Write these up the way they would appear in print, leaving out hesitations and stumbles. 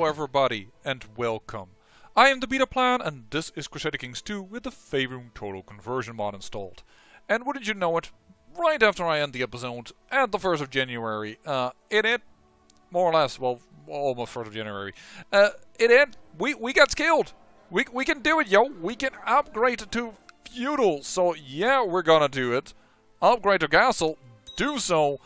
Hello everybody, and welcome. I am the Beta Plan, and this is Crusader Kings 2 with the Faerûn Total Conversion mod installed. And wouldn't you know it, right after I end the episode, at the 1st of January, more or less, well, almost 1st of January, we got skilled. We can do it, yo. We can upgrade to feudal. So yeah, we're gonna do it. Upgrade to castle, do so.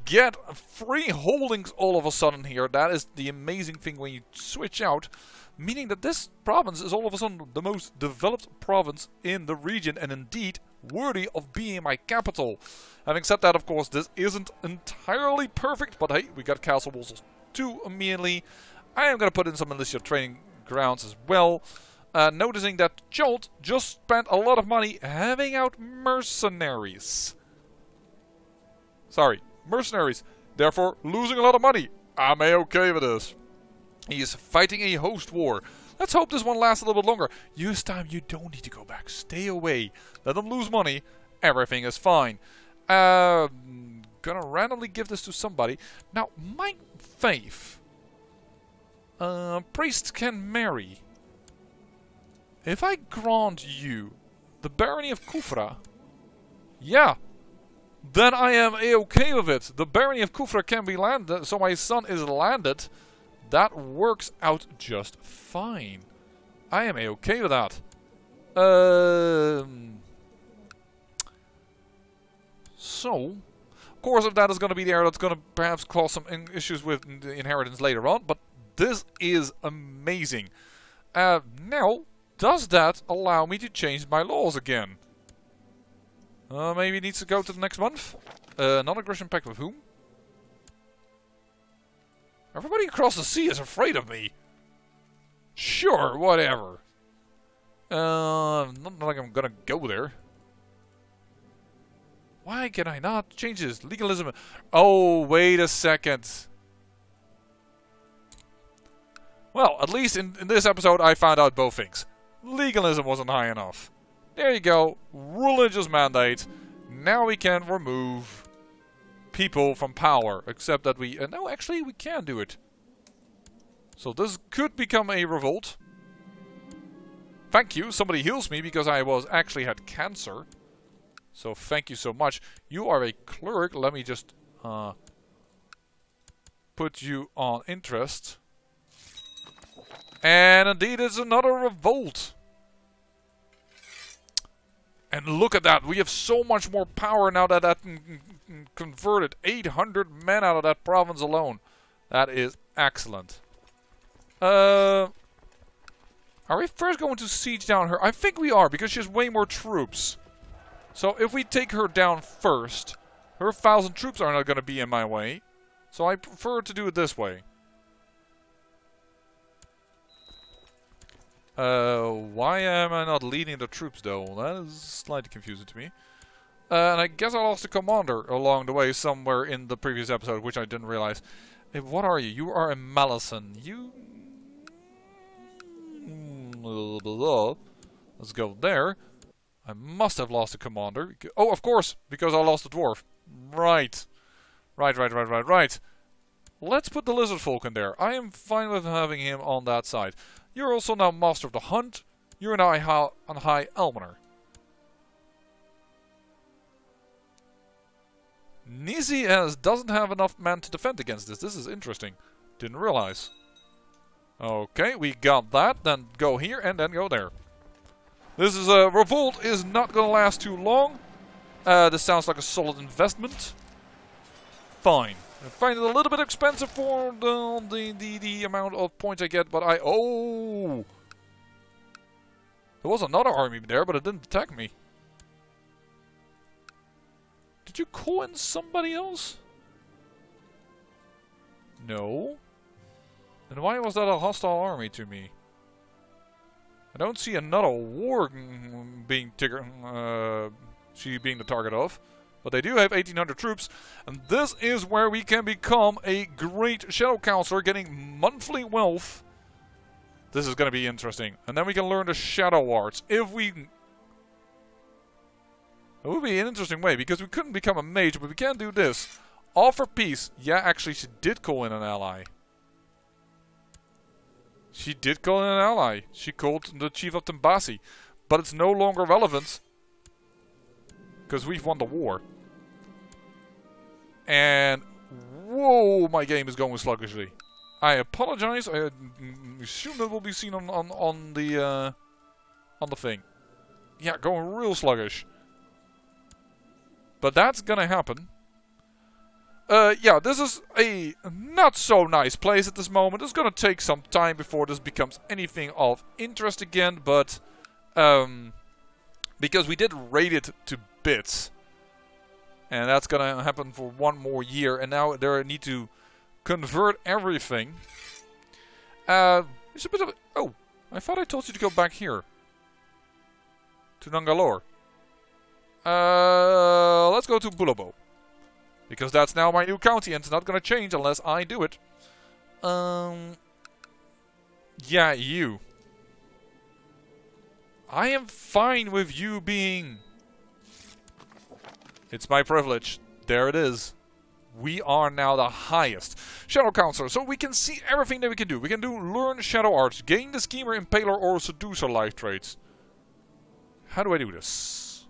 Get free holdings all of a sudden here. That is the amazing thing when you switch out. Meaning that this province is all of a sudden the most developed province in the region. And indeed worthy of being my capital. Having said that, of course, this isn't entirely perfect. But hey, we got castle walls too immediately. I am going to put in some militia training grounds as well. Noticing that Chult just spent a lot of money having out mercenaries. Sorry. Mercenaries, therefore losing a lot of money. I'm okay with this. He is fighting a host war. Let's hope this one lasts a little bit longer. This time you don't need to go back. Stay away. Let them lose money. Everything is fine. Gonna randomly give this to somebody. Now, my faith. Priests can marry. If I grant you the barony of Kufra, yeah. Then I am a-okay with it. The barony of Kufra can be landed, so my son is landed. That works out just fine. I am a-okay with that. So, of course, if that is going to be there, that's going to perhaps cause some issues with the inheritance later on. But this is amazing. Now, does that allow me to change my laws again? Maybe it needs to go to the next month. Non-aggression pact with whom? Everybody across the sea is afraid of me. Sure, whatever. Not like I'm gonna go there. Why can I not change this? Legalism. Oh, wait a second. Well, at least in this episode I found out both things. Legalism wasn't high enough. There you go, religious mandate. Now we can remove people from power, except that we... no, actually we can do it. So this could become a revolt. Thank you, somebody heals me because I actually had cancer. So thank you so much. You are a cleric, let me just put you on interest. And indeed it's another revolt. And look at that, we have so much more power now that converted 800 men out of that province alone. That is excellent. Are we first going to siege down her? I think we are, because she has way more troops. So if we take her down first, her 1,000 troops are not going to be in my way. So I prefer to do it this way. Why am I not leading the troops though? That is slightly confusing to me. And I guess I lost a commander along the way somewhere in the previous episode, which I didn't realize. Hey, what are you? You are a Malison. You... Let's go there. I must have lost a commander. Oh, of course, because I lost a dwarf. Right. Right. Let's put the lizard folk in there. I am fine with having him on that side. You're also now Master of the Hunt. You're now on High Almoner. Nisi doesn't have enough men to defend against this. This is interesting. Didn't realize. Okay, we got that. Then go here and then go there. This is a revolt is not going to last too long. This sounds like a solid investment. Fine. I find it a little bit expensive for the amount of points I get, but oh! There was another army there, but it didn't attack me. Did you call in somebody else? No. Then why was that a hostile army to me? I don't see another war being she being the target of. But they do have 1,800 troops, and this is where we can become a great Shadow Counselor, getting monthly wealth. This is going to be interesting. And then we can learn the Shadow Arts. If we... It would be an interesting way, because we couldn't become a mage, but we can do this. Offer peace. Yeah, actually, she did call in an ally. She did call in an ally. She called the chief of Timbasi. But it's no longer relevant. Because we've won the war. And... whoa, my game is going sluggishly. I apologize. I assume that will be seen on the thing. Yeah, going real sluggish. But that's gonna happen. Yeah, this is a not so nice place at this moment. It's gonna take some time before this becomes anything of interest again, but because we did raid it to bits. And that's gonna happen for one more year, and now they need to convert everything. It's a bit of oh, I thought I told you to go back here. To Nangalore. Let's go to Bulabo. Because that's now my new county and it's not gonna change unless I do it. Yeah, you. I am fine with you being... It's my privilege. There it is. We are now the highest Shadow Counselor, so we can see everything that we can do. We can learn Shadow Arts, gain the Schemer, Impaler, or Seducer life traits. How do I do this?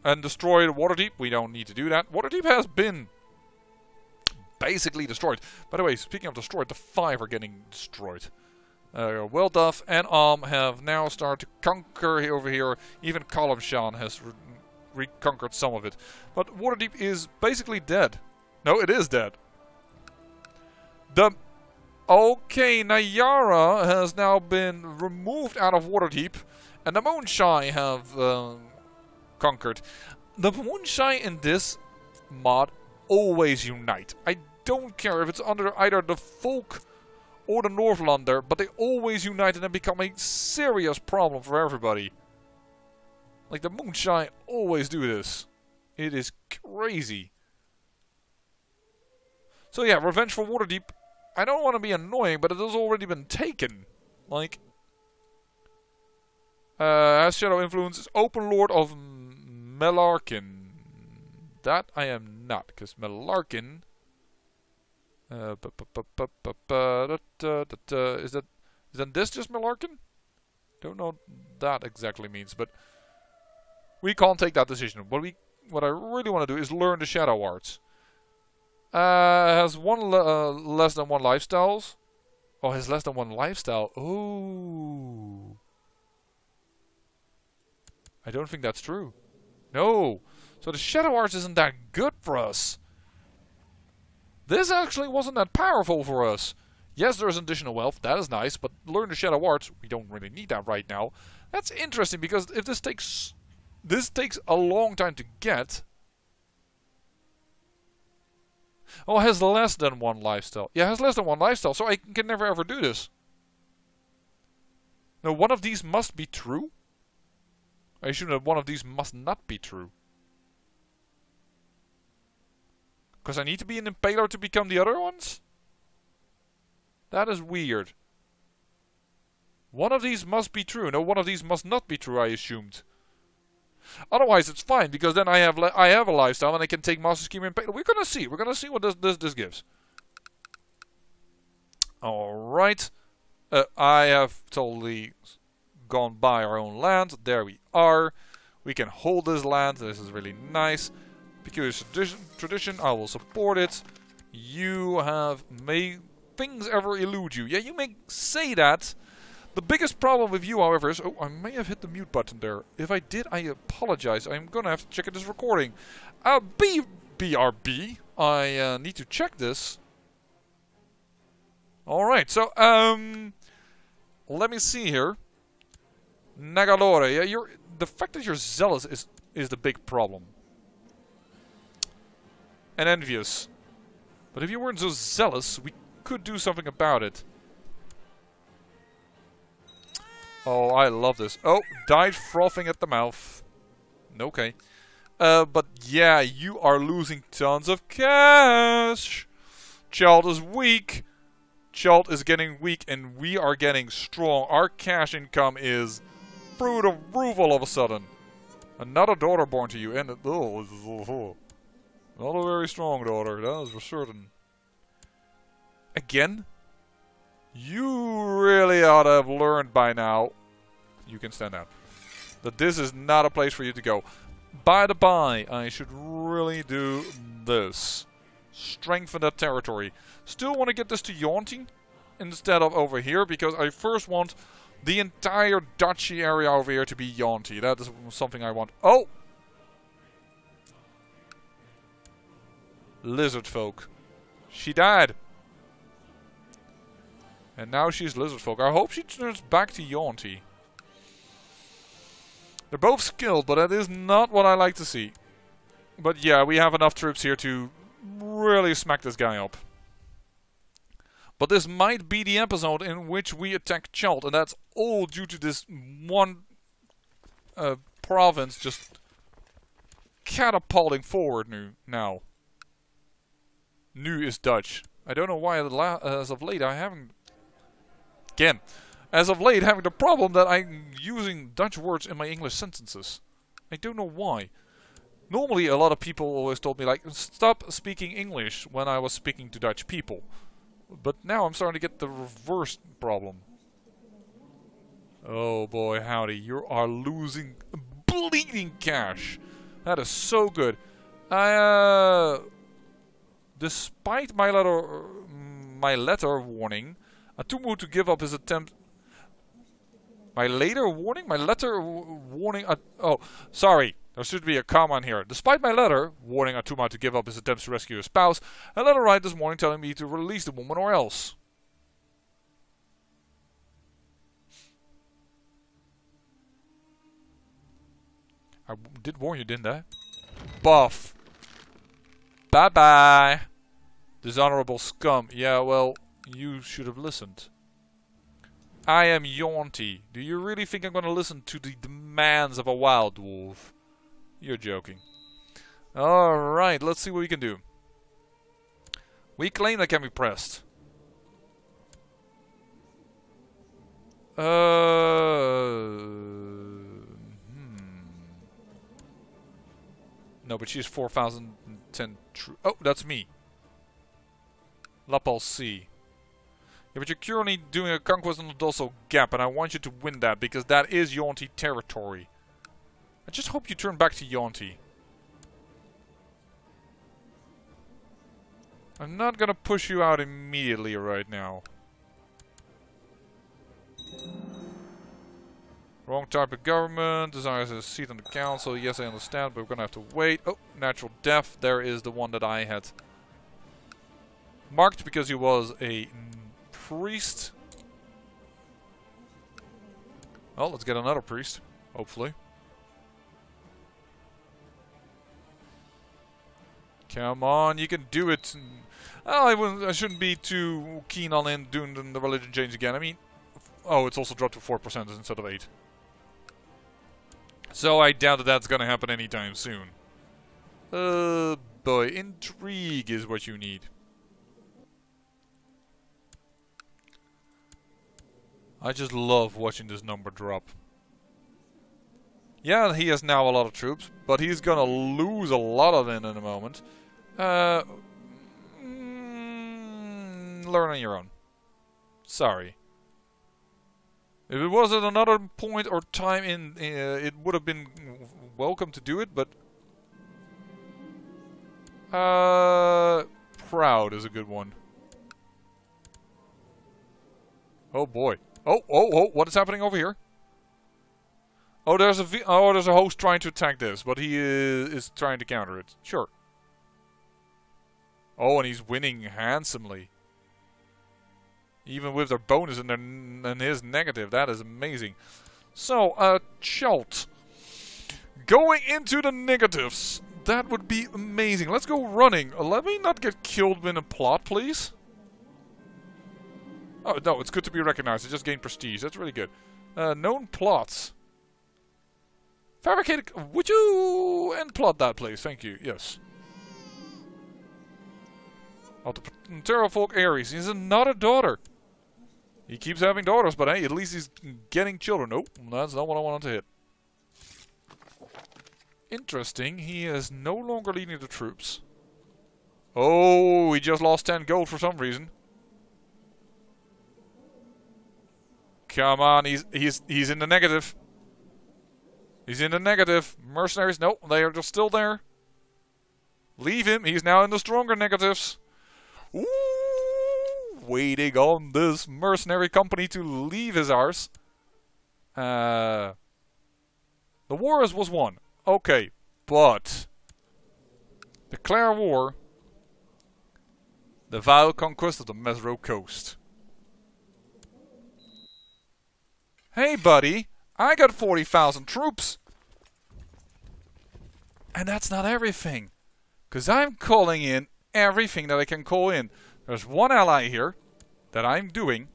And destroy the Waterdeep. We don't need to do that. Waterdeep has been basically destroyed. By the way, speaking of destroyed, the 5 are getting destroyed. Welduff and have now started to conquer over here. Even Kalamshan has reconquered some of it. But Waterdeep is basically dead. No, it is dead. Okay, Nayara has now been removed out of Waterdeep. And the Moonshine have conquered. The Moonshine in this mod always unite. I don't care if it's under either the Folk or the Northlander, but they always unite and then become a serious problem for everybody. Like, the Moonshine always do this. It is crazy. So yeah, Revenge for Waterdeep. I don't want to be annoying, but it has already been taken. Like, has Shadow Influence is Open Lord of Melarkin. That I am not, because Melarkin... Isn't this just Melarkin? Don't know what that exactly means, but we can't take that decision. What I really want to do is learn the Shadow Arts. Has less than 1 lifestyles. Oh, has less than 1 lifestyle. Oh, I don't think that's true. No, so the Shadow Arts isn't that good for us. This actually wasn't that powerful for us. Yes, there is additional wealth, that is nice, but learn the Shadow Arts, we don't really need that right now. That's interesting, because if this takes a long time to get. Oh, it has less than 1 lifestyle. Yeah, it has less than 1 lifestyle, so I can never ever do this. Now, one of these must be true. I assume that one of these must not be true. Because I need to be an Impaler to become the other ones? That is weird. One of these must be true. No, one of these must not be true, I assumed. Otherwise, it's fine, because then I have a lifestyle and I can take Master Schemer Impaler. We're gonna see. We're gonna see what this gives. Alright. I have totally gone by our own land. There we are. We can hold this land. This is really nice. Peculiar tradition, I will support it. You have made things ever elude you. Yeah, you may say that. The biggest problem with you, however, is... Oh, I may have hit the mute button there. If I did, I apologize. I'm gonna have to check this recording. BRB. I need to check this. Alright, so, let me see here. Nagalore, yeah, the fact that you're zealous is the big problem. And envious. But if you weren't so zealous, we could do something about it. Oh, I love this. Oh, died frothing at the mouth. Okay. But yeah, you are losing tons of cash. Chult is weak. Chult is getting weak and we are getting strong. Our cash income is through the roof all of a sudden. Another daughter born to you. And not a very strong daughter, that is for certain. again? You really ought to have learned by now. You can stand out. That this is not a place for you to go. By the by, I should really do this. Strengthen that territory. Still want to get this to Yuan-Ti instead of over here, because I first want the entire duchy area over here to be Yuan-Ti. That is something I want. Oh! Lizard folk. She died. And now she's lizard folk. I hope she turns back to Yuan-Ti. They're both skilled, but that is not what I like to see. But yeah, we have enough troops here to really smack this guy up. But this might be the episode in which we attack Chult, and that's all due to this one province just catapulting forward now. Nu is Dutch. I don't know why as of late I haven't... Again, as of late having the problem that I'm using Dutch words in my English sentences. I don't know why. Normally a lot of people always told me like, stop speaking English when I was speaking to Dutch people. But now I'm starting to get the reverse problem. Oh boy, howdy. You are losing bleeding cash. That is so good. Despite my letter warning, Atumu to give up his attempt. My later warning? My letter warning. Oh, sorry. There should be a comma in here. Despite my letter warning Atuma to give up his attempts to rescue his spouse, a letter arrived this morning telling me to release the woman or else. I did warn you, didn't I? Buff. Bye-bye. Dishonorable scum. Yeah, well, you should have listened. I am Yuan-Ti. Do you really think I'm going to listen to the demands of a wild wolf? You're joking. Alright, let's see what we can do. We claim that can be pressed. No, but she's 4,010 true. Oh, that's me. Lapal C. Yeah, but you're currently doing a conquest on the Dosso Gap, and I want you to win that, because that is Yuan-Ti territory. I just hope you turn back to Yuan-Ti. I'm not gonna push you out immediately right now. Wrong type of government, desires a seat on the council. Yes, I understand, but we're gonna have to wait. Oh, natural death. There is the one that I had marked because he was a priest. Well, let's get another priest, hopefully. Come on, you can do it. Oh, I shouldn't be too keen on doing the religion change again. I mean, oh, it's also dropped to 4% instead of 8. So I doubt that that's going to happen anytime soon. Boy, intrigue is what you need. I just love watching this number drop. Yeah, he has now a lot of troops, but he's gonna lose a lot of them in a moment. Learn on your own. Sorry. If it was at another point or time in, it would have been welcome to do it, but proud is a good one. Oh boy. Oh, what is happening over here? Oh, there's a host trying to attack this, but he is trying to counter it. Sure. Oh, and he's winning handsomely. Even with their bonus and his negative. That is amazing. So, Chult. Going into the negatives. That would be amazing. Let's go running. Let me not get killed in a plot, please. Oh, no, it's good to be recognized. It just gained prestige. That's really good. Known plots. Fabricated... Would you end plot that, please? Thank you. Yes. Of the Terrafolk Ares. He has another daughter. He keeps having daughters, but hey, at least he's getting children. Nope, that's not what I wanted to hit. Interesting. He is no longer leading the troops. Oh, he just lost 10 gold for some reason. Come on, he's in the negative. He's in the negative. Mercenaries, nope, they are just still there. Leave him, he's now in the stronger negatives. Ooh, waiting on this mercenary company to leave his arse. The war was won. Okay, but declare war. The vow conquest of the Mesro coast. Hey buddy, I got 40,000 troops. And that's not everything. Because I'm calling in everything that I can call in. There's one ally here that I'm doing.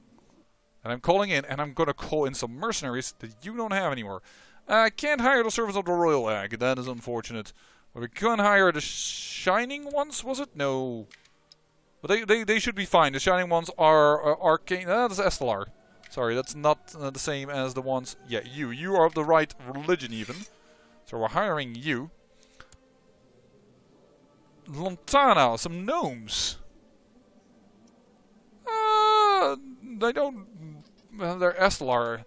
And I'm calling in, and I'm going to call in some mercenaries that you don't have anymore. I can't hire the service of the Royal Egg. That is unfortunate. But we can hire the Shining ones, was it? No. But they should be fine. The Shining ones are arcane. That's Estelar. Sorry, that's not the same as the ones... Yeah, you. You are of the right religion even. So we're hiring you. Lontana, some gnomes. They don't... Well, they're Estelar.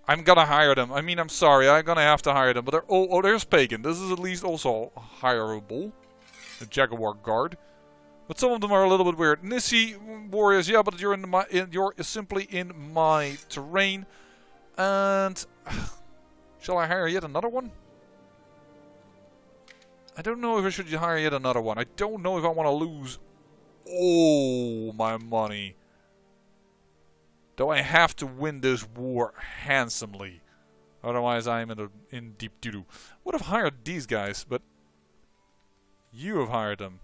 I'm gonna hire them. I mean, I'm sorry, I'm gonna have to hire them. But they're... Oh, there's Pagan. This is at least also hireable. The Jaguar Guard. But some of them are a little bit weird. Nissi warriors, yeah, but you're you're simply in my terrain. And shall I hire yet another one? I don't know if I should hire yet another one. I don't know if I want to lose all my money. Though I have to win this war handsomely. Otherwise I am in deep doo-doo. Would have hired these guys, but you have hired them.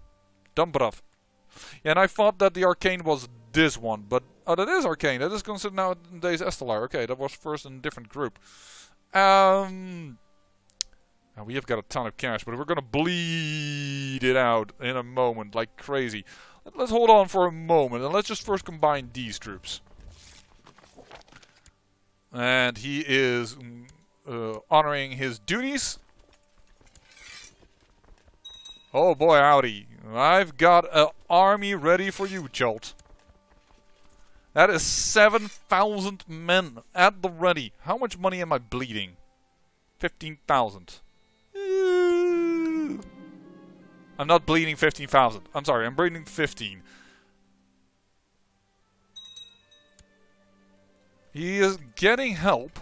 Dumbrav. Yeah, and I thought that the arcane was this one, but... Oh, that is arcane. That is considered nowadays Estelar. Okay, that was first in a different group. Now we have got a ton of cash, but we're gonna bleed it out in a moment, like crazy. Let's hold on for a moment, and let's just first combine these troops. And he is honoring his duties. Oh boy, howdy. I've got an army ready for you, Chult. That is 7,000 men at the ready. How much money am I bleeding? 15,000. I'm not bleeding 15,000. I'm sorry, I'm bleeding 15. He is getting help.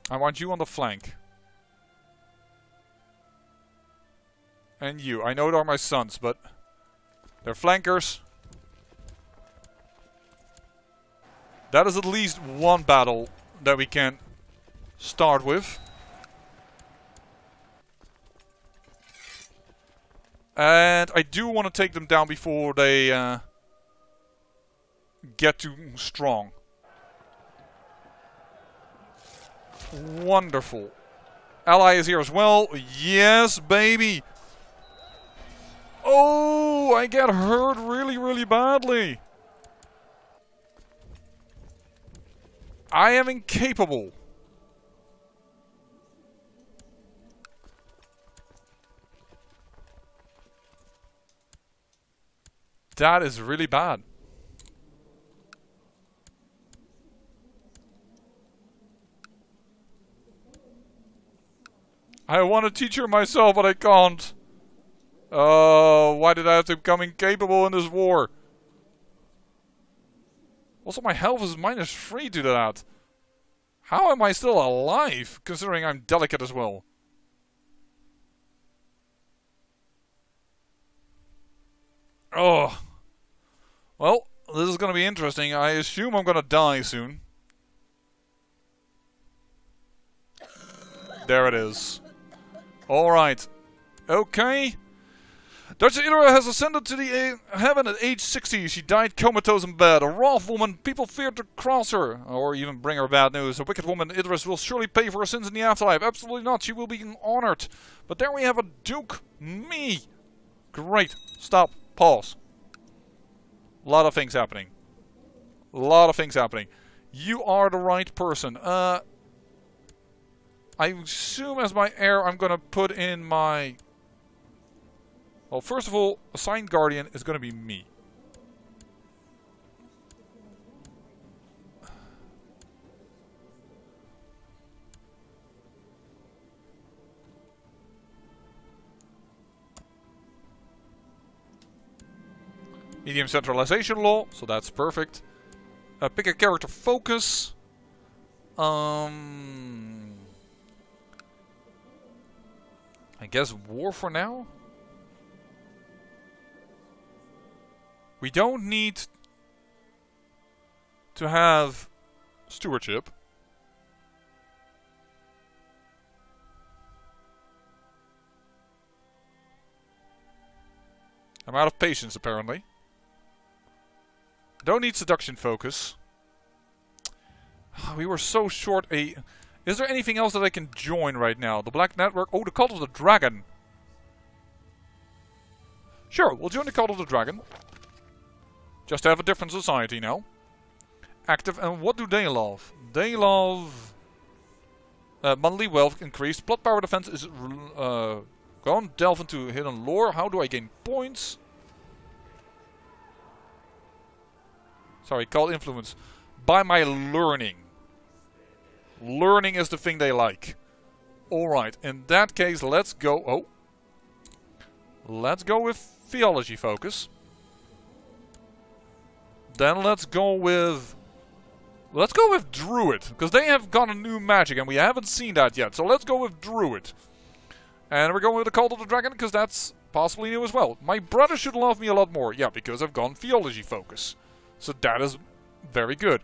I want you on the flank. And you. I know they are my sons, but they're flankers. That is at least one battle that we can start with. And I do want to take them down before they get too strong. Wonderful. Ally is here as well. Yes, baby. Oh, I get hurt really, really badly. I am incapable. That is really bad. I want to teach her myself, but I can't. Why did I have to become incapable in this war? Also, my health is -3 to that. How am I still alive, considering I'm delicate as well? Oh. Well, this is going to be interesting. I assume I'm going to die soon. There it is. Alright. Okay. Dutch Ilra has ascended to the heaven at age 60. She died comatose in bed. A wrath woman. People feared to cross her. Or even bring her bad news. A wicked woman. Idris will surely pay for her sins in the afterlife. Absolutely not. She will be honored. But there we have a duke. Me. Great. Stop. Pause. A lot of things happening. A lot of things happening. You are the right person. I assume as my heir I'm going to put in my... Well, first of all, assigned guardian is going to be me. Medium centralization law, so that's perfect. Pick a character focus. I guess war for now. We don't need to have stewardship. I'm out of patience apparently. Don't need seduction focus. We were so short a... Is there anything else that I can join right now? The Black Network? Oh, the Cult of the Dragon. Sure, we'll join the Cult of the Dragon. Just to have a different society now. Active, and what do they love? They love... monthly wealth increased. Plot power defense is... go on, delve into hidden lore. How do I gain points? Sorry, cult influence. By my learning. Learning is the thing they like. Alright, in that case, let's go... Oh. Let's go with theology focus. Then let's go with... Let's go with Druid, because they have got a new magic and we haven't seen that yet. So let's go with Druid. And we're going with the Cult of the Dragon, because that's possibly new as well. My brother should love me a lot more. Yeah, because I've gone theology focus. So that is very good.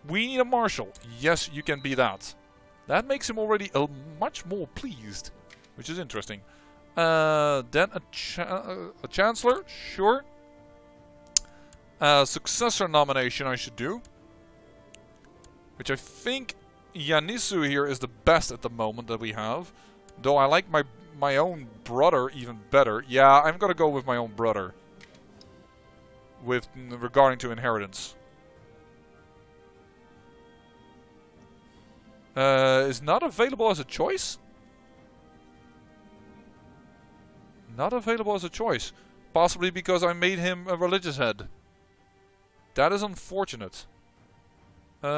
We need a marshal. Yes, you can be that. That makes him already much more pleased, which is interesting. Then a chancellor, sure. Successor nomination I should do. Which I think Yanisu here is the best at the moment that we have. Though I like my own brother even better. Yeah, I'm gonna go with my own brother. With regarding to inheritance. Is not available as a choice? Not available as a choice. Possibly because I made him a religious head. That is unfortunate. Boy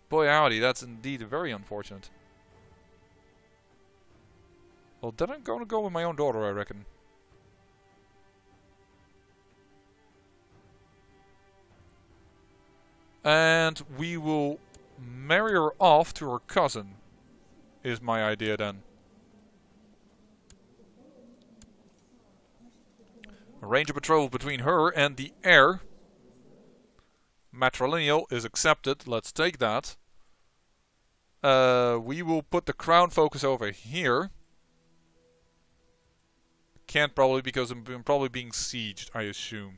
howdy, that's indeed very unfortunate. Well, then I'm gonna go with my own daughter, I reckon. And we will marry her off to her cousin, is my idea then. Arrange a betrothal between her and the heir. Matrilineal is accepted, let's take that. We will put the crown focus over here. Can't probably because I'm probably being sieged, I assume.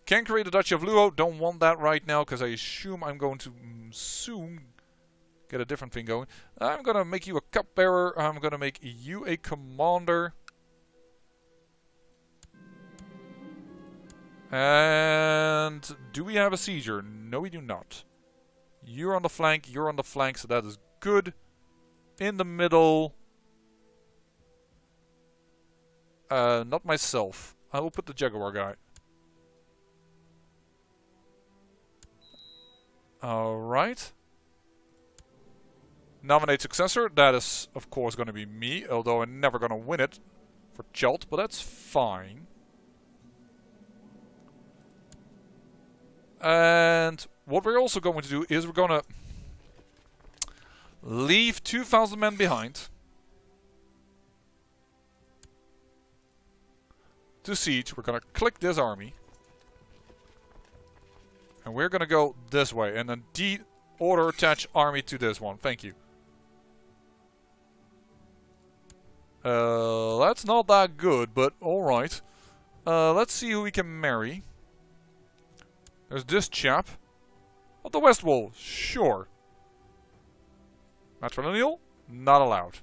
Can create a Duchy of Luo, don't want that right now because I assume I'm going to soon get a different thing going. I'm gonna make you a cupbearer, I'm gonna make you a commander. And do we have a sieger? No, we do not. You're on the flank, so that is good. In the middle. Not myself. I will put the Jaguar guy. Alright. Nominate successor. That is, of course, going to be me. Although I'm never going to win it for Chult, but that's fine. And what we're also going to do is we're going to leave 2,000 men behind to siege. We're going to click this army. And we're going to go this way. And indeed, order attach army to this one. Thank you. That's not that good, but alright. Let's see who we can marry. There's this chap. Of the West Wall, sure. Matrilineal? Not allowed.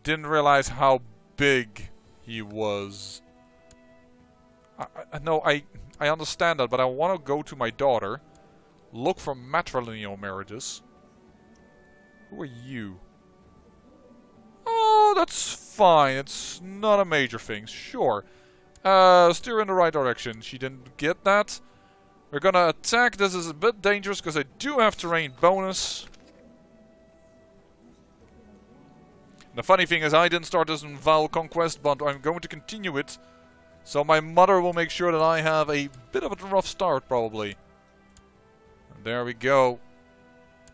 Didn't realize how big he was. No, I understand that, but I want to go to my daughter. Look for matrilineal marriages. Who are you? Oh, that's fine. It's not a major thing. Sure. Steer in the right direction. She didn't get that. We're gonna attack. This is a bit dangerous because I do have terrain bonus. The funny thing is I didn't start this in Vowel Conquest, but I'm going to continue it. So my mother will make sure that I have a bit of a rough start, probably. And there we go.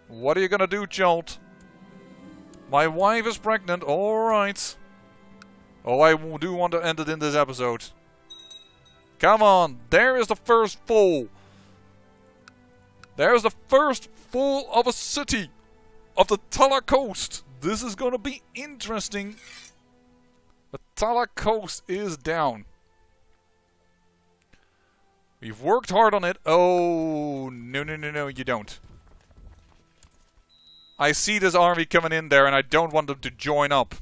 What are you gonna do, Chult? My wife is pregnant, alright. Oh, I do want to end it in this episode. Come on, there is the first fall. There's the first fall of a city. Of the Tala coast. This is gonna be interesting. The Tala coast is down. We've worked hard on it. Oh, no, you don't. I see this army coming in there and I don't want them to join up.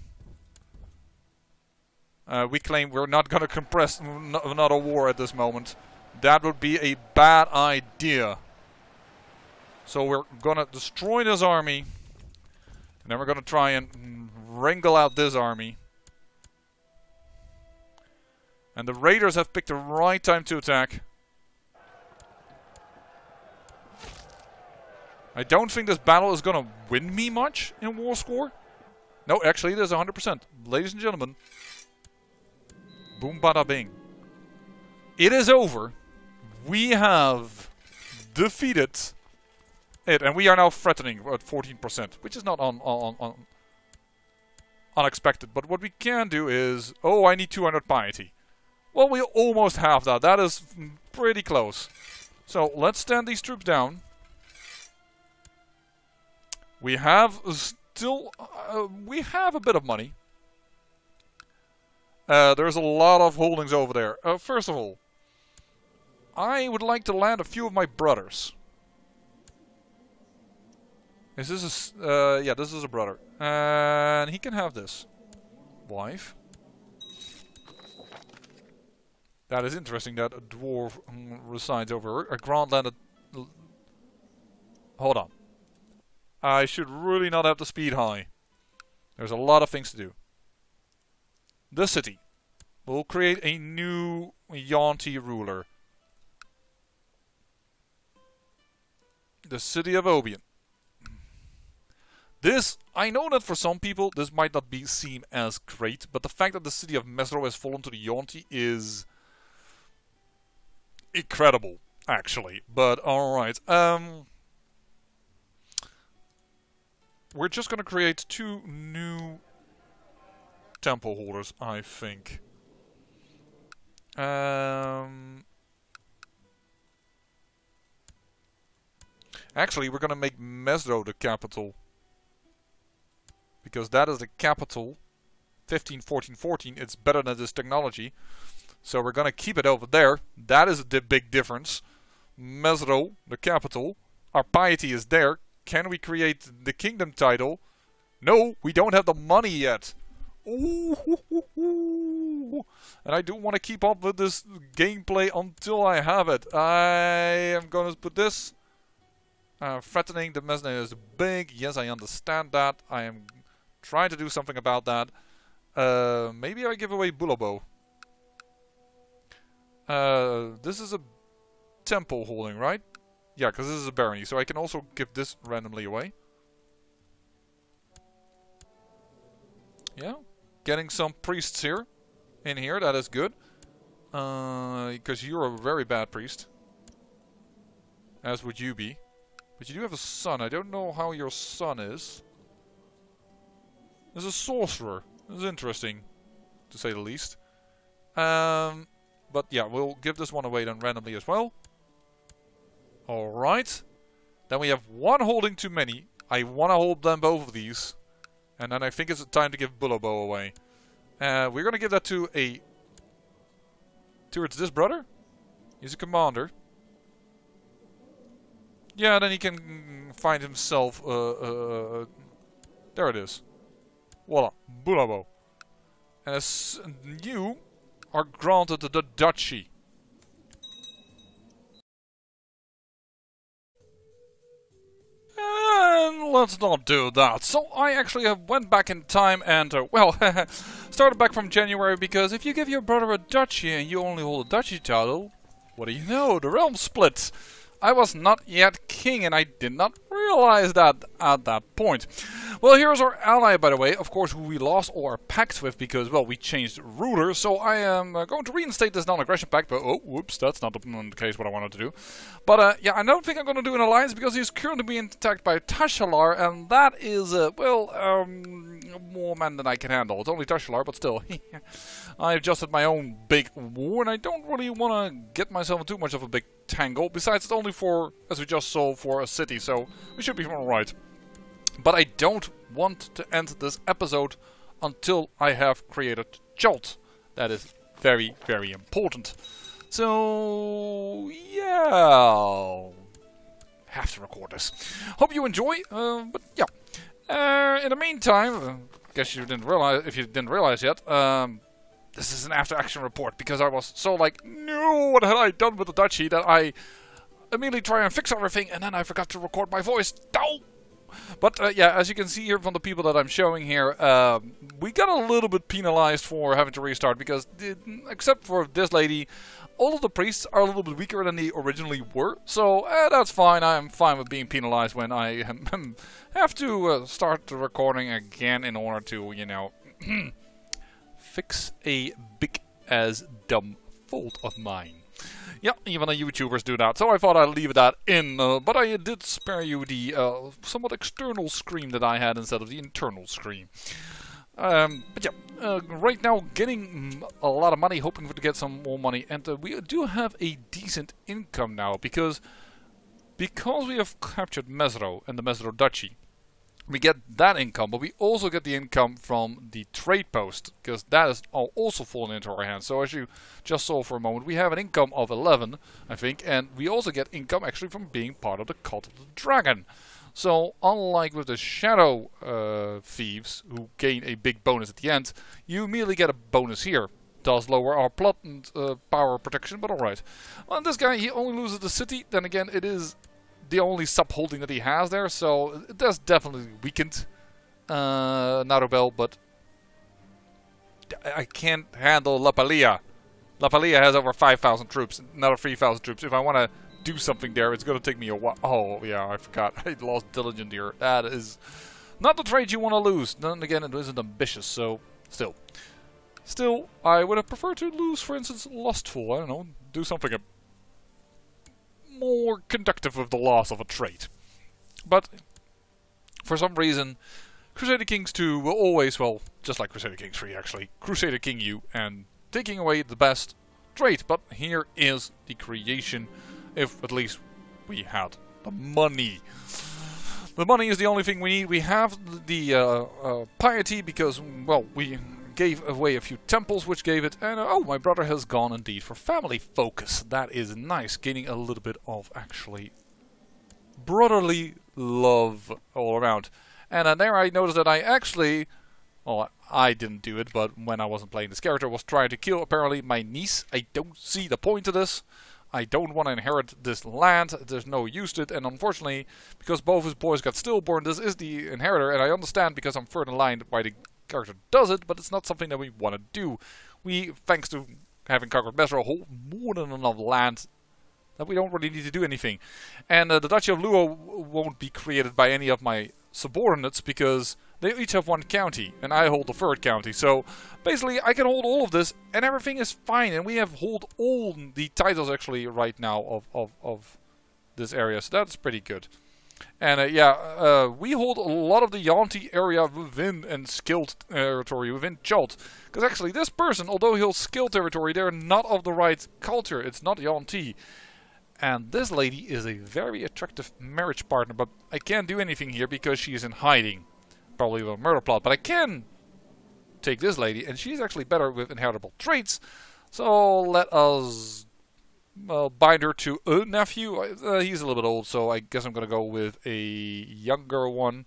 We claim we're not gonna compress another war at this moment. That would be a bad idea. So we're gonna destroy this army. And then we're gonna try and wrangle out this army. And the raiders have picked the right time to attack. I don't think this battle is gonna win me much in War Score. No, actually it is 100%. Ladies and gentlemen. Boom bada bing. It is over. We have defeated it, and we are now threatening at 14%, which is not unexpected. But what we can do is... Oh, I need 200 piety. Well, we almost have that. That is pretty close. So, let's stand these troops down. We have still... we have a bit of money. There's a lot of holdings over there. First of all, I would like to land a few of my brothers. Is this a... yeah, this is a brother. And he can have this. Wife. That is interesting that a dwarf resides over a Grand landed... Hold on. I should really not have the speed high. There's a lot of things to do. The city. We'll create a new Yuan-Ti ruler. The city of Obion. This, I know that for some people this might not be seem as great, but the fact that the city of Mesro has fallen to the Yuan-Ti is incredible, actually. But alright, we're just gonna create 2 new temple holders, I think. Actually, we're gonna make Mesro the capital. Because that is the capital. 15, 14, 14. It's better than this technology. So we're gonna keep it over there. That is the big difference. Mesro, the capital. Our piety is there. Can we create the kingdom title? No, we don't have the money yet. Ooh, and I do want to keep up with this gameplay until I have it. I am gonna put this. Threatening the Mesne is big. Yes, I understand that. I am trying to do something about that. Maybe I give away Bulabo. This is a temple holding, right? Yeah, because this is a barony, so I can also give this randomly away. Yeah, getting some priests here, in here, that is good. Because you're a very bad priest. As would you be. But you do have a son. I don't know how your son is. There's a sorcerer. This is interesting, to say the least. But yeah, we'll give this one away then randomly as well. Alright. Then we have 1 holding too many. I want to hold them both of these. And then I think it's time to give Bulabo away. We're going to give that to a... towards this brother. He's a commander. Yeah, then he can find himself... there it is. Voila. Bulabo. And as you are granted the duchy. And let's not do that. So I actually went back in time and, well, started back from January, because if you give your brother a duchy and you only hold a duchy title, what do you know? The realm split. I was not yet king, and I did not realize that at that point. Well, here's our ally, by the way, of course, who we lost our pact with because, well, we changed rulers. So I am going to reinstate this non-aggression pact, but oh, whoops, that's not the case what I wanted to do. But yeah, I don't think I'm going to do an alliance because he's currently being attacked by Tashalar, and that is, well, more men than I can handle. It's only Tashalar, but still. I adjusted my own big war, and I don't really want to get myself in too much of a big tangle. Besides, it's only for, as we just saw, for a city, so we should be alright. But I don't want to end this episode until I have created Chult. That is very, very important. So, yeah, have to record this. Hope you enjoy, but yeah. In the meantime, guess you didn't realize, if you didn't realize yet, this is an after-action report because I was so like, no, what had I done with the duchy that I immediately try and fix everything and then I forgot to record my voice. No! But yeah, as you can see here from the people that I'm showing here, we got a little bit penalized for having to restart because, except for this lady, all of the priests are a little bit weaker than they originally were. So that's fine. I'm fine with being penalized when I have to start the recording again in order to, you know, fix a big as dumb fault of mine. Yeah, even the YouTubers do that, so I thought I'd leave that in, but I did spare you the somewhat external scream that I had instead of the internal scream. But yeah, right now getting a lot of money, hoping to get some more money, and we do have a decent income now, because we have captured Mesro and the Mesro Duchy. We get that income, but we also get the income from the trade post, because that is also fallen into our hands. So as you just saw for a moment, we have an income of 11, I think, and we also get income actually from being part of the Cult of the Dragon. So unlike with the Shadow Thieves, who gain a big bonus at the end, you immediately get a bonus here. Does lower our plot and power protection, but alright. Well, this guy, he only loses the city, then again, it is the only sub-holding that he has there, so it does definitely weakened Narubel, but I can't handle La Palia. La Palia has over 5,000 troops, another 3,000 troops. If I want to do something there, it's going to take me a while. Oh, yeah, I forgot. I lost Diligent here. That is not the trade you want to lose. Then again, it isn't ambitious, so still. Still, I would have preferred to lose, for instance, Lustful. I don't know, do something more conductive with the loss of a trait. But for some reason, Crusader Kings 2 will always, well, just like Crusader Kings 3 actually, Crusader King you and taking away the best trait. But here is the creation, if at least we had the money. The money is the only thing we need. We have the piety because, well, we gave away a few temples, which gave it, and oh, my brother has gone indeed for family focus. That is nice, gaining a little bit of actually brotherly love all around. And there I noticed that I actually, well, I didn't do it, but when I wasn't playing this character, was trying to kill apparently my niece. I don't see the point of this. I don't want to inherit this land. There's no use to it, and unfortunately, because both his boys got stillborn, this is the inheritor, and I understand because I'm further in line why the character does it, but it's not something that we want to do. We, thanks to having conquered Mesro, hold more than enough land that we don't really need to do anything. And the Duchy of Luo won't be created by any of my subordinates because they each have one county, and I hold the third county. So basically, I can hold all of this, and everything is fine. And we have hold all the titles actually right now of this area, so that's pretty good. And yeah, we hold a lot of the Yuan-Ti area within and skilled territory within Chult. Because actually this person, although he'll skilled territory, they're not of the right culture. It's not Yuan-Ti. And this lady is a very attractive marriage partner, but I can't do anything here because she is in hiding. Probably with a murder plot. But I can take this lady, and she's actually better with inheritable traits. So let us bind her to a nephew. He's a little bit old, so I guess I'm going to go with a younger one.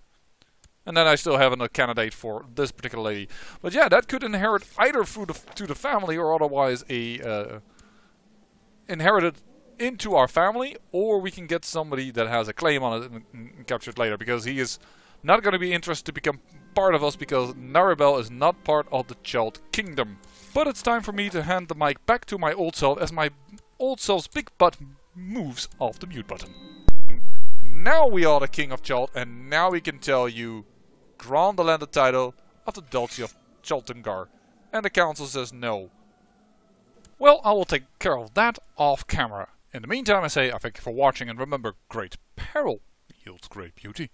And then I still have a candidate for this particular lady. But yeah, that could inherit either through to the family or otherwise a inherited into our family, or we can get somebody that has a claim on it and capture it later, because he is not going to be interested to become part of us because Narubel is not part of the Chult kingdom. But it's time for me to hand the mic back to my old self, as my old self's big butt moves off the mute button. Now we are the King of Chult, and now we can tell you, grant the landed title of the Duchy of Chultan. And the council says no. Well, I will take care of that off camera. In the meantime, I say I thank you for watching, and remember, great peril yields great beauty.